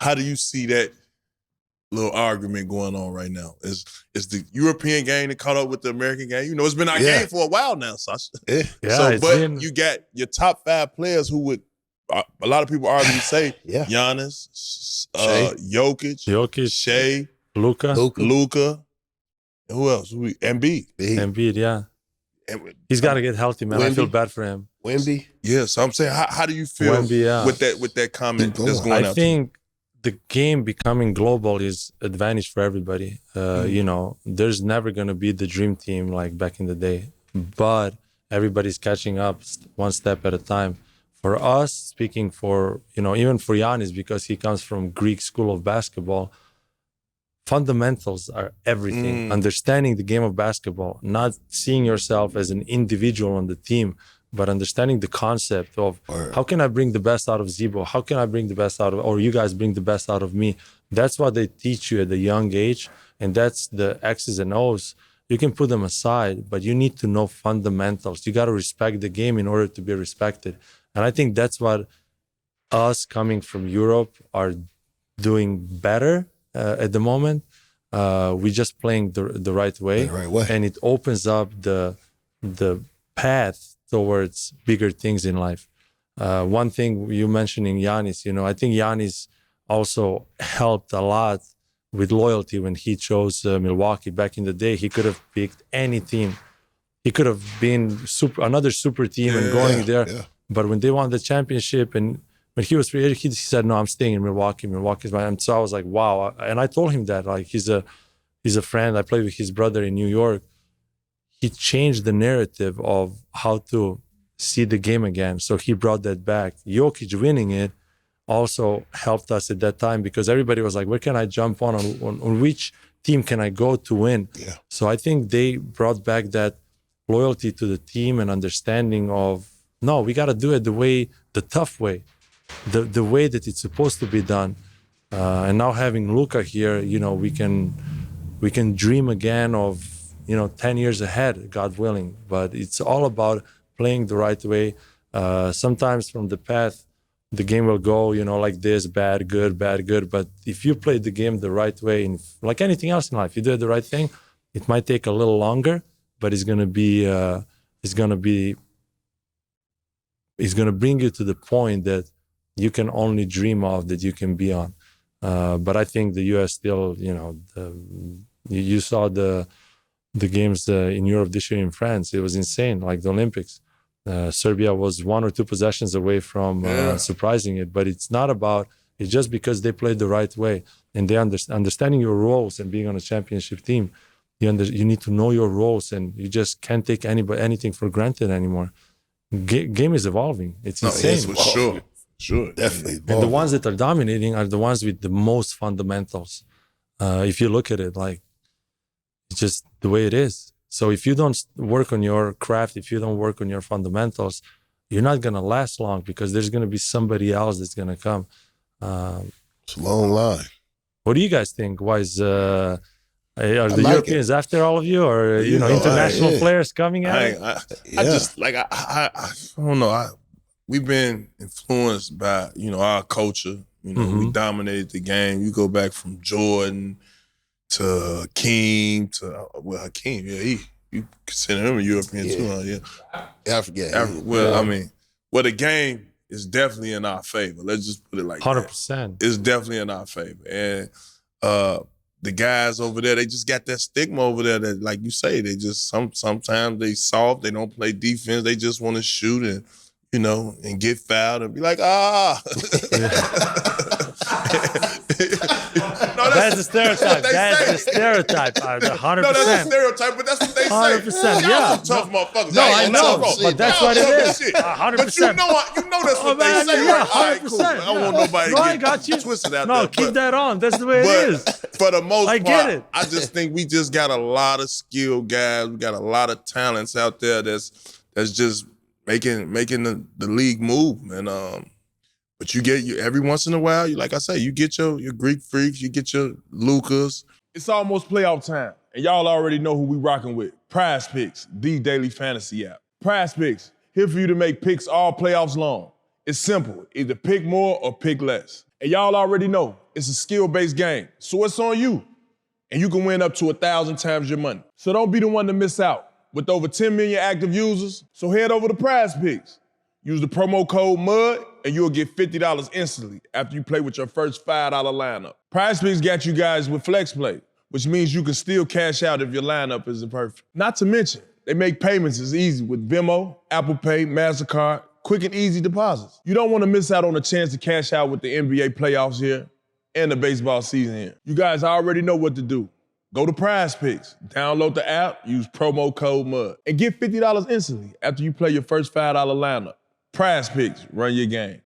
How do you see that little argument going on right now? Is the European game that caught up with the American game? You know, it's been our game for a while now, Sasha. Yeah. But you got your top 5 players who would a lot of people argue say Giannis, Jokic, Shea, Luka. Who else? Embiid. Yeah. He's got to get healthy, man. I feel bad for him. Wemby. Yeah, so I'm saying, how do you feel with that comment that's going out? I think the game becoming global is advantage for everybody. You know, there's never going to be the dream team like back in the day, but everybody's catching up one step at a time. For us, speaking for, you know, even for Giannis, because he comes from Greek school of basketball, fundamentals are everything. Understanding the game of basketball, not seeing yourself as an individual on the team, but understanding the concept of how can I bring the best out of Zebo? How can I bring the best out of, or you guys bring the best out of me? That's what they teach you at a young age. And that's the X's and O's. You can put them aside, but you need to know fundamentals. You got to respect the game in order to be respected. And I think that's what us coming from Europe are doing better at the moment. We're just playing the right way. And it opens up the path towards bigger things in life. One thing you mentioning Giannis, you know, I think Giannis also helped a lot with loyalty when he chose Milwaukee back in the day. He could have picked any team. He could have been another super team and going there. But when they won the championship and when he was free agent, he said, no, I'm staying in Milwaukee. Milwaukee's mine. And so I was like, wow. And I told him that, like, he's a friend. I played with his brother in New York. He changed the narrative of how to see the game again. So he brought that back. Jokic winning it also helped us at that time because everybody was like, where can I jump on which team can I go to win? So I think they brought back that loyalty to the team and understanding of, no, we got to do it the tough way, the way that it's supposed to be done. And now having Luka here, you know, we can dream again of, you know, 10 years ahead, God willing. But it's all about playing the right way. Sometimes from the path, the game will go, you know, like this, bad, good. But if you play the game the right way, and like anything else in life, you do the right thing, it might take a little longer, but it's going to bring you to the point that you can only dream of, that you can be on. But I think the U.S. still, you know, you saw the games in Europe this year in France. It was insane, like the Olympics. Serbia was 1 or 2 possessions away from surprising it. But it's not about, it's just because they played the right way. And they understanding your roles and being on a championship team, you need to know your roles and you just can't take anything for granted anymore. Game is evolving. It's insane. Yes, for sure. Definitely. And the ones that are dominating are the ones with the most fundamentals. If you look at it, like, it's just the way it is. So if you don't work on your craft, if you don't work on your fundamentals, you're not going to last long because there's going to be somebody else that's going to come. It's a long line. What do you guys think? Why is... Are the Europeans after all of you, or you know, international players coming out? I just like I don't know. We've been influenced by, you know, our culture. You know, we dominated the game. You go back from Jordan to Hakeem to Hakeem. Yeah, you consider him a European too, huh? Yeah, I forget. I mean, the game is definitely in our favor. Let's just put it like 100%. that. It's definitely in our favor, and the guys over there, they just got that stigma over there that, like you say, they just sometimes they soft, they don't play defense, they just want to shoot and, you know, and get fouled and be like, No, that's the stereotype. That's the stereotype. 100%. No, that's a stereotype, but that's what they say. 100%. Yeah. Some tough motherfuckers. No, I know, but that's what it is. 100%. But you know that's what they say. Yeah, All right, cool. I don't want nobody I got you. twisted out there. No, keep that on. That's the way it is. For the most part, I get it. I just think we just got a lot of skilled guys. We got a lot of talents out there that's just making the league move, man. But you get every once in a while, like I say, you get your Greek freaks, you get your Lucas. It's almost playoff time, and y'all already know who we rocking with. Prize Picks, the daily fantasy app. Prize Picks, here for you to make picks all playoffs long. It's simple. Either pick more or pick less. And y'all already know, it's a skill-based game, so it's on you. And you can win up to 1,000 times your money. So don't be the one to miss out. With over 10 million active users, so head over to Prize Picks. Use the promo code MUD and you'll get $50 instantly after you play with your first $5 lineup. Prize Picks got you guys with Flex Play, which means you can still cash out if your lineup isn't perfect. Not to mention, they make payments as easy with Venmo, Apple Pay, MasterCard, quick and easy deposits. You don't want to miss out on a chance to cash out with the NBA playoffs here and the baseball season here. You guys already know what to do. Go to Prize Picks, download the app, use promo code MUD, and get $50 instantly after you play your first $5 lineup. Prize Picks, run your game.